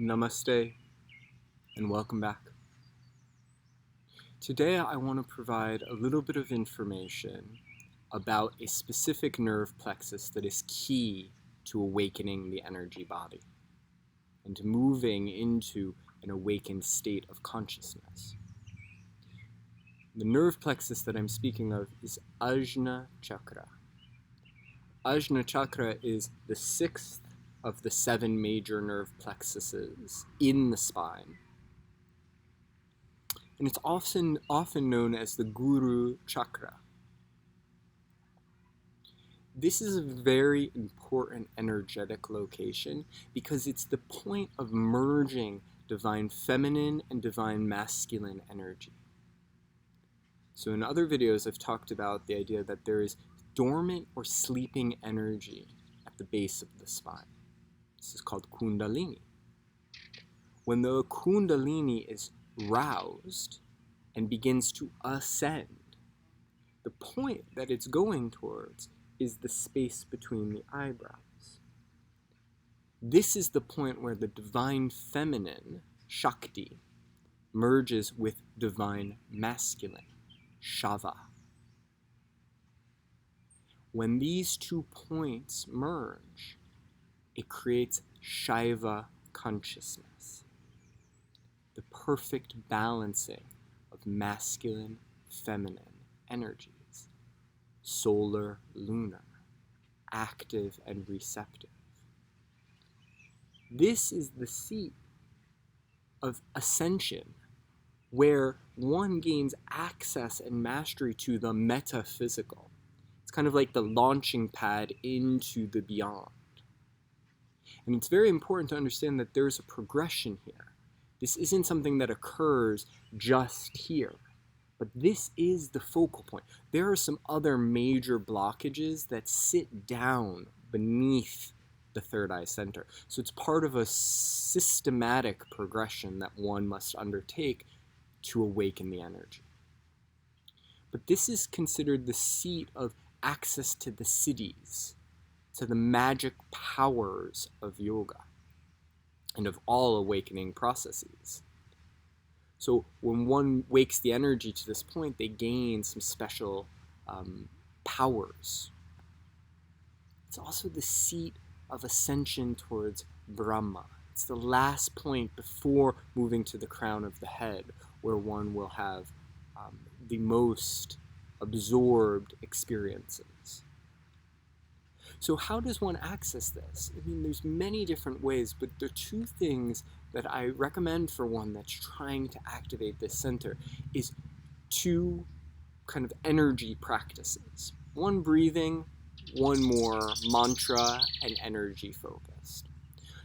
Namaste and welcome back. Today I want to provide a little bit of information about a specific nerve plexus that is key to awakening the energy body and to moving into an awakened state of consciousness. The nerve plexus that I'm speaking of is Ajna Chakra. Ajna Chakra is the sixth of the 7 major nerve plexuses in the spine. And it's often known as the Guru Chakra. This is a very important energetic location because it's the point of merging divine feminine and divine masculine energy. So in other videos I've talked about the idea that there is dormant or sleeping energy at the base of the spine. This is called Kundalini. When the Kundalini is roused and begins to ascend, the point that it's going towards is the space between the eyebrows. This is the point where the divine feminine, Shakti, merges with divine masculine, Shava. When these 2 points merge, it creates Shaiva consciousness, the perfect balancing of masculine, feminine energies, solar, lunar, active and receptive. This is the seat of ascension, where one gains access and mastery to the metaphysical. It's kind of like the launching pad into the beyond. And it's very important to understand that there's a progression here. This isn't something that occurs just here, but this is the focal point. There are some other major blockages that sit down beneath the third eye center. So it's part of a systematic progression that one must undertake to awaken the energy. But this is considered the seat of access to the siddhis, to the magic powers of yoga and of all awakening processes. So when one wakes the energy to this point, they gain some special powers. It's also the seat of ascension towards Brahma. It's the last point before moving to the crown of the head, where one will have the most absorbed experiences. So how does one access this? I mean, there's many different ways, but there are 2 things that I recommend for one that's trying to activate this center is 2 kind of energy practices. One breathing, one more mantra and energy focused.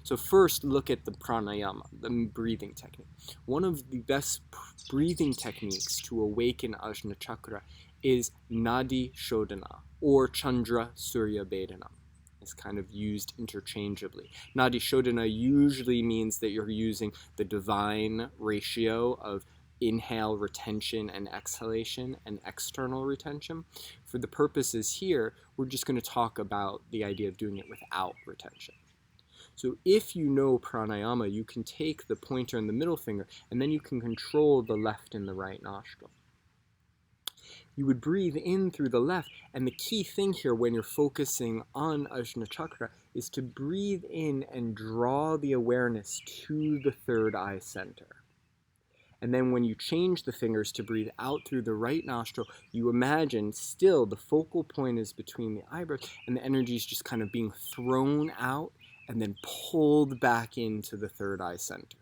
So first, look at the pranayama, the breathing technique. One of the best breathing techniques to awaken Ajna Chakra is Nadi Shodhana, or Chandra Surya Bhedanam. It's kind of used interchangeably. Nadi Shodhana usually means that you're using the divine ratio of inhale, retention, and exhalation, and external retention. For the purposes here, we're just going to talk about the idea of doing it without retention. So if you know pranayama, you can take the pointer and the middle finger, and then you can control the left and the right nostril. You would breathe in through the left, and the key thing here when you're focusing on Ajna Chakra is to breathe in and draw the awareness to the third eye center. And then when you change the fingers to breathe out through the right nostril, you imagine still the focal point is between the eyebrows, and the energy is just kind of being thrown out and then pulled back into the third eye center.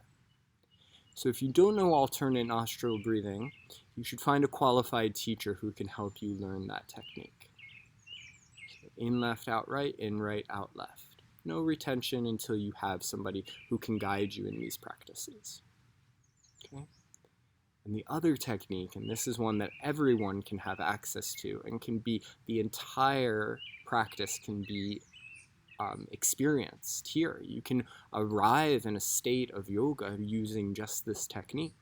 So if you don't know alternate nostril breathing, you should find a qualified teacher who can help you learn that technique. So in left, out right, in right, out left. No retention until you have somebody who can guide you in these practices. Okay? And the other technique, and this is one that everyone can have access to and can be, the entire practice can be experienced here. You can arrive in a state of yoga using just this technique.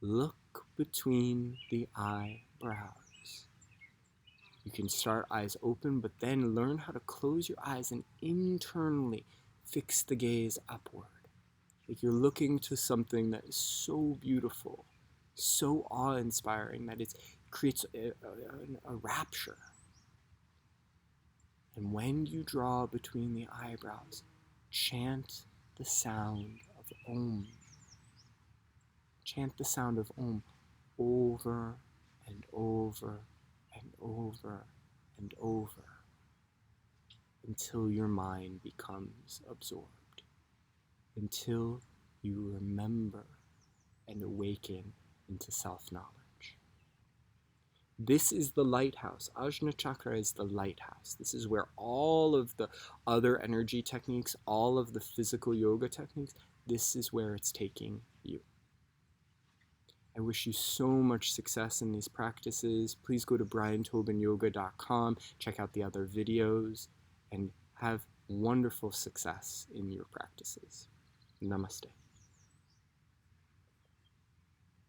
Look between the eyebrows. You can start eyes open, but then learn how to close your eyes and internally fix the gaze upward. Like you're looking to something that is so beautiful, so awe-inspiring that it creates a rapture. And when you draw between the eyebrows, chant the sound of Om. Chant the sound of Om over and over and over and over until your mind becomes absorbed, until you remember and awaken into self-knowledge. This is the lighthouse. Ajna Chakra is the lighthouse. This is where all of the other energy techniques, all of the physical yoga techniques, this is where it's taking you. I wish you so much success in these practices. Please go to briantobinyoga.com, check out the other videos, and have wonderful success in your practices. Namaste.